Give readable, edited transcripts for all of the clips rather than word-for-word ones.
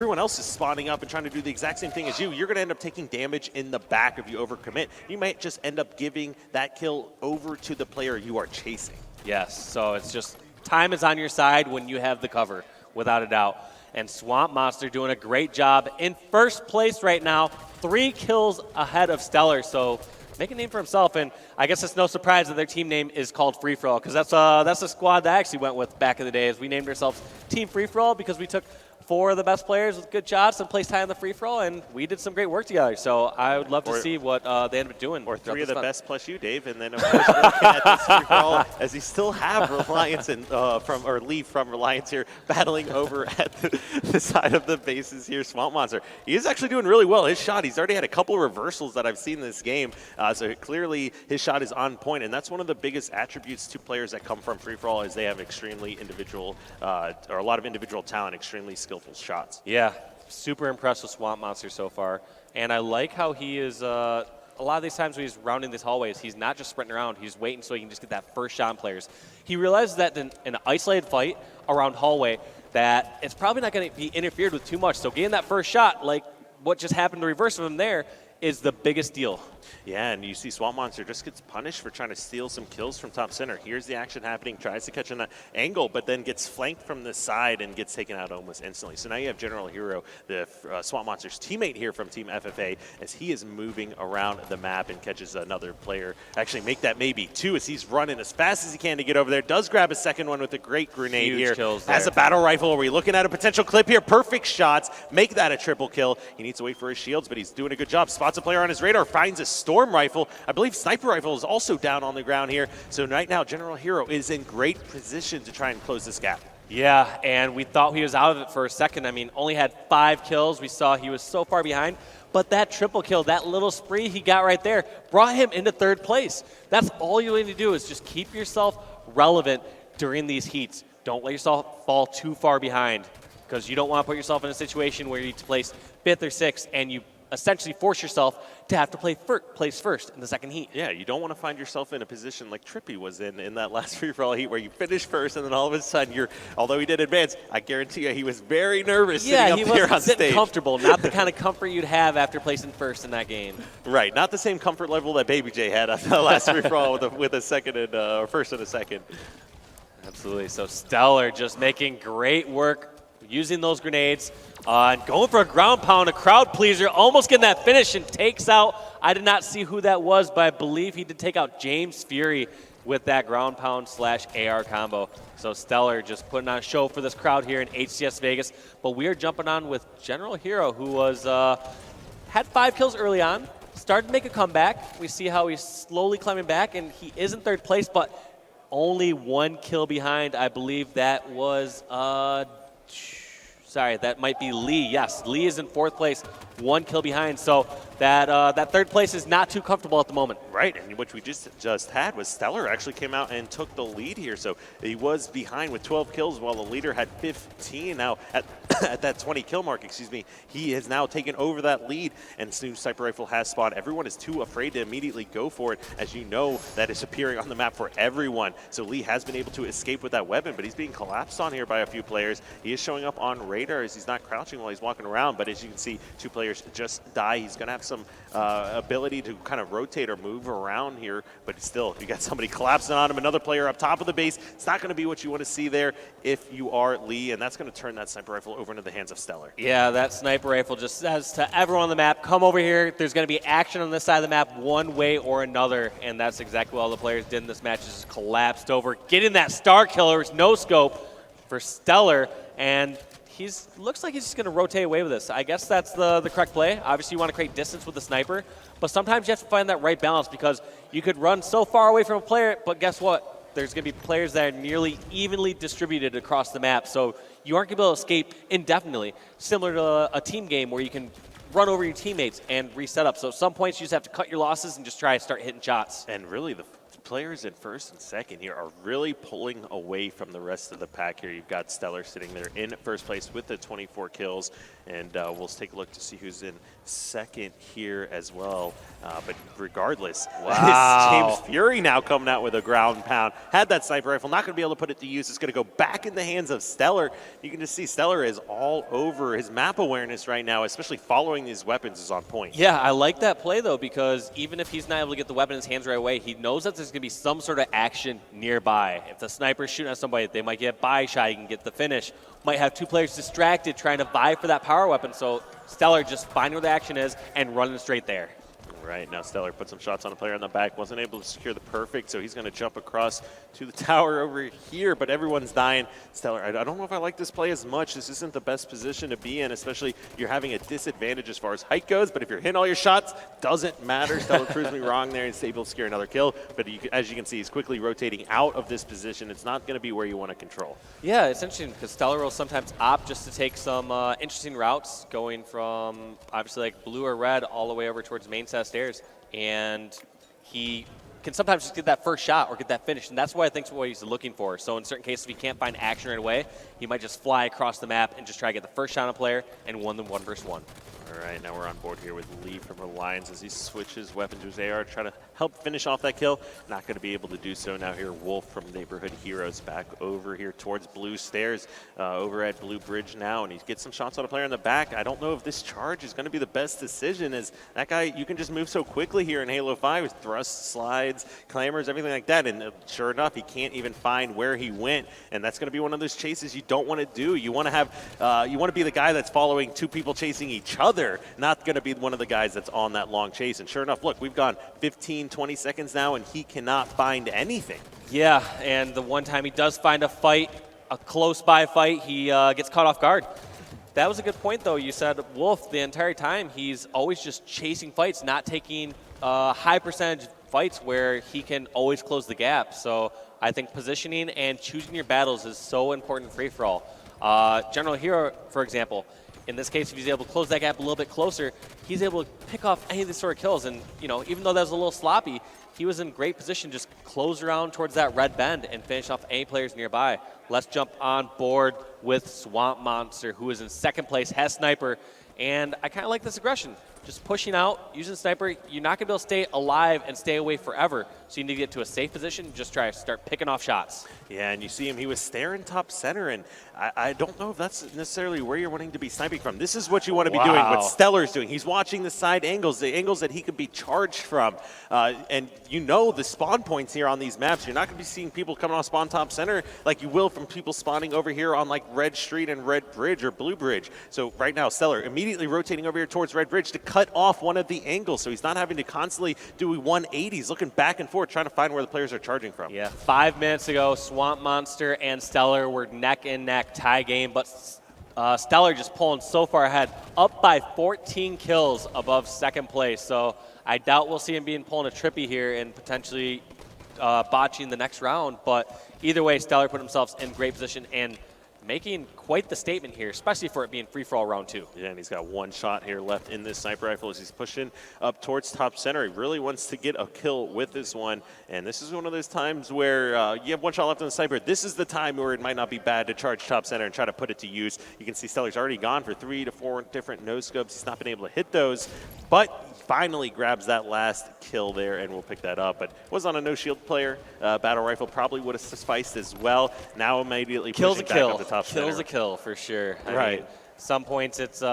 everyone else is spawning up and trying to do the exact same thing as you, you're going to end up taking damage in the back if you overcommit. You might just end up giving that kill over to the player you are chasing. Yes, so it's just time is on your side when you have the cover, without a doubt. And Swamp Monster doing a great job in first place right now, 3 kills ahead of Stellar. So make a name for himself, and I guess it's no surprise that their team name is called Free For All, because that's the squad that I actually went with back in the days. We named ourselves Team Free For All because we took 4 of the best players with good shots and placed high on the free-for-all, and we did some great work together. So I would love to see what they end up doing. Or 3 of the best plus you, Dave. And then, of course, we're looking at this free-for-all as you still have Reliance and Lee from Reliance here battling over at the side of the bases here. Swamp Monster, he is actually doing really well. His shot, he's already had a couple of reversals that I've seen in this game. So clearly his shot is on point, and that's one of the biggest attributes to players that come from free-for-all is they have extremely individual, or a lot of individual talent, extremely skillful shots. Yeah, super impressed with Swamp Monster so far. And I like how he is, a lot of these times when he's rounding these hallways, he's not just sprinting around, he's waiting so he can just get that first shot on players. He realizes that in an isolated fight around hallway that it's probably not going to be interfered with too much. So getting that first shot, like what just happened to reverse of him there, is the biggest deal. Yeah, and you see Swamp Monster just gets punished for trying to steal some kills from top center. Here's the action happening, tries to catch an angle, but then gets flanked from the side and gets taken out almost instantly. So now you have General Hero, the Swamp Monster's teammate here from Team FFA, as he is moving around the map and catches another player. Actually, make that maybe 2 as he's running as fast as he can to get over there. Does grab a second one with a great grenade Huge here. kills Has there. a battle rifle. Are we looking at a potential clip here? Perfect shots. Make that a triple kill. He needs to wait for his shields, but he's doing a good job. Spots a player on his radar, finds a storm rifle. I believe sniper rifle is also down on the ground here. So right now, General Hero is in great position to try and close this gap. Yeah, and we thought he was out of it for a second. I mean, only had 5 kills. We saw he was so far behind. But that triple kill, that little spree he got right there, brought him into 3rd place. That's all you need to do is just keep yourself relevant during these heats. Don't let yourself fall too far behind, because you don't want to put yourself in a situation where you need to place 5th or 6th and you essentially force yourself to have to place first in the second heat. Yeah, you don't want to find yourself in a position like Trippy was in that last free-for-all heat where you finish first and then all of a sudden although he did advance, I guarantee you he was very nervous sitting up there on stage. Sitting comfortable, not the kind of comfort you'd have after placing first in that game. Right, not the same comfort level that Baby J had on the last free-for-all with a second and or first and a second. Absolutely, so Stellar just making great work using those grenades, and going for a ground pound, a crowd pleaser, almost getting that finish and takes out, I did not see who that was, but I believe he did take out James Fury with that ground pound / AR combo. So Stellar just putting on a show for this crowd here in HCS Vegas. But we are jumping on with General Hero, who was had 5 kills early on, started to make a comeback. We see how he's slowly climbing back, and he is in 3rd place, but only 1 kill behind. I believe that was sorry, that might be Lee. Yes, Lee is in 4th place, 1 kill behind. So that 3rd place is not too comfortable at the moment. Right, and what we just had was Stellar actually came out and took the lead here. So he was behind with 12 kills while the leader had 15. Now at that 20 kill mark, he has now taken over that lead, and new sniper rifle has spawned. Everyone is too afraid to immediately go for it, as you know that is appearing on the map for everyone. So Lee has been able to escape with that weapon, but he's being collapsed on here by a few players. He is showing up on radar as he's not crouching while he's walking around, but as you can see, 2 players just die. He's going to have some ability to kind of rotate or move around here, but still, you got somebody collapsing on him, another player up top of the base. It's not going to be what you want to see there if you are Lee, and that's going to turn that sniper rifle over into the hands of Stellar. Yeah, that sniper rifle just says to everyone on the map, come over here. There's going to be action on this side of the map one way or another, and that's exactly what all the players did in this match, just collapsed over, getting that star killer's no scope for Stellar, and looks like he's just going to rotate away with this. I guess that's the correct play. Obviously, you want to create distance with the sniper, but sometimes you have to find that right balance, because you could run so far away from a player, but guess what? There's going to be players that are nearly evenly distributed across the map, so you aren't going to be able to escape indefinitely, similar to a team game where you can run over your teammates and reset up. So at some points, you just have to cut your losses and just try to start hitting shots. And really, the players in 1st and 2nd here are really pulling away from the rest of the pack here. You've got Stellar sitting there in 1st place with the 24 kills, and we'll take a look to see who's in second here as well. But regardless, Wow. James Fury now coming out with a ground pound. Had that sniper rifle, not going to be able to put it to use. It's going to go back in the hands of Stellar. You can just see Stellar is all over. His map awareness right now, especially following these weapons, is on point. Yeah, I like that play, though, because even if he's not able to get the weapon in his hands right away, he knows that there's going to be some sort of action nearby. If the sniper's shooting at somebody, they might get a buy shot, he can get the finish. Might have two players distracted trying to vie for that power weapon, so Stellar just finding where the action is and running straight there. Right, now Stellar put some shots on a player in the back, wasn't able to secure the perfect, so he's going to jump across to the tower over here, but everyone's dying. Stellar, I don't know if I like this play as much. This isn't the best position to be in, especially you're having a disadvantage as far as height goes, but if you're hitting all your shots, doesn't matter. Stellar proves me wrong there. He's able to secure another kill, but as you can see, he's quickly rotating out of this position. It's not going to be where you want to control. Yeah, it's interesting because Stellar will sometimes opt just to take some interesting routes, going from obviously like blue or red all the way over towards main set stairs. And he can sometimes just get that first shot or get that finish, and that's what I think is what he's looking for. So in certain cases, if he can't find action right away, he might just fly across the map and just try to get the first shot on a player and win them 1v1. All right, now we're on board here with Lee from Reliance as he switches weapon to his AR, trying to help finish off that kill. Not going to be able to do so now here. Wolf from Neighborhood Heroes back over here towards Blue Stairs, over at Blue Bridge now, and he gets some shots on a player in the back. I don't know if this charge is going to be the best decision, as that guy, you can just move so quickly here in Halo 5 with thrusts, slides, clambers, everything like that, and sure enough, he can't even find where he went, and that's going to be one of those chases you don't want to do. You want to have, you want to be the guy that's following two people chasing each other, not going to be one of the guys that's on that long chase. And sure enough, look, we've gone 15, 20 seconds now, and he cannot find anything. Yeah, and the one time he does find a fight, a close-by fight, he gets caught off guard. That was a good point, though. You said Wolf, the entire time, he's always just chasing fights, not taking high percentage fights where he can always close the gap. So I think positioning and choosing your battles is so important free-for-all. General Hero, for example, in this case, if he's able to close that gap a little bit closer, he's able to pick off any of these sort of kills. And, you know, even though that was a little sloppy, he was in great position, just close around towards that red bend and finish off any players nearby. Let's jump on board with Swamp Monster, who is in second place, has Sniper. And I kind of like this aggression. Just pushing out, using Sniper, you're not going to be able to stay alive and stay away forever. So you need to get to a safe position and just try to start picking off shots. Yeah, and you see him, he was staring top center, and I don't know if that's necessarily where you're wanting to be sniping from. This is what you want to be doing, what Stellar's doing. He's watching the side angles, the angles that he could be charged from. And you know the spawn points here on these maps. You're not going to be seeing people coming off spawn top center like you will from people spawning over here on like Red Street and Red Bridge or Blue Bridge. So right now, Stellar immediately rotating over here towards Red Bridge to cut off one of the angles, so he's not having to constantly do 180s, looking back and forth, trying to find where the players are charging from. Yeah, 5 minutes ago, Swamp Monster and Stellar were neck and neck tie game, but Stellar just pulling so far ahead, up by 14 kills above second place. So I doubt we'll see him pulling a trippy here and potentially botching the next round. But either way, Stellar put himself in great position and making quite the statement here, especially for it being free-for-all round 2. Yeah, and he's got one shot here left in this sniper rifle as he's pushing up towards top center. He really wants to get a kill with this one, and this is one of those times where you have one shot left on the sniper. This is the time where it might not be bad to charge top center and try to put it to use. You can see Stellar's already gone for 3 to 4 different no-scopes. He's not been able to hit those, but he finally grabs that last kill there, and we'll pick that up. But was on a no-shield player. Battle rifle probably would have sufficed as well. Now immediately pushing back up the top center. Kills a kill for sure. I mean, some points it's you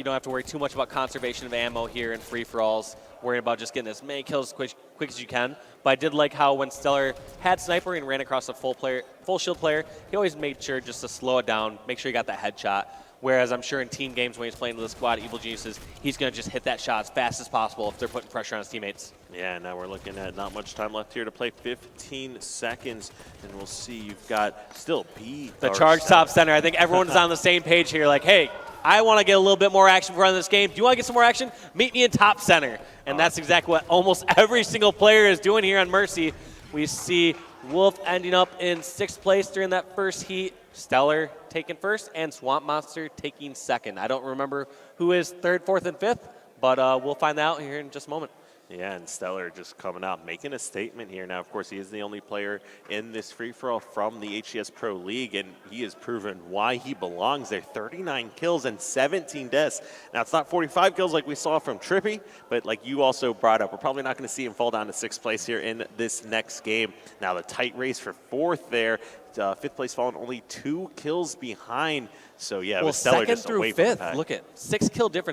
don't have to worry too much about conservation of ammo here in free-for-alls, worrying about just getting as many kills quick as you can. But I did like how when Stellar had Sniper and ran across a full shield player, he always made sure just to slow it down, make sure he got that headshot. Whereas I'm sure in team games when he's playing with the squad, Evil Geniuses, he's going to just hit that shot as fast as possible if they're putting pressure on his teammates. Yeah, now we're looking at not much time left here to play, 15 seconds, and we'll see you've got still B. The charge top center. I think everyone's on the same page here. Like, hey, I want to get a little bit more action for this game. Do you want to get some more action? Meet me in top center. And that's exactly what almost every single player is doing here on Mercy. We see Wolf ending up in 6th place during that first heat. Stellar taking first, and Swamp Monster taking second. I don't remember who is 3rd, 4th, and 5th, but we'll find out here in just a moment. Yeah, and Stellar just coming out, making a statement here. Now, of course, he is the only player in this free-for-all from the HCS Pro League, and he has proven why he belongs there. 39 kills and 17 deaths. Now, it's not 45 kills like we saw from Trippy, but like you also brought up, we're probably not going to see him fall down to 6th place here in this next game. Now, the tight race for 4th there. 5th place falling only 2 kills behind. So, yeah, well, Stellar second just through away from the 5th, pack. look at 6 kill difference.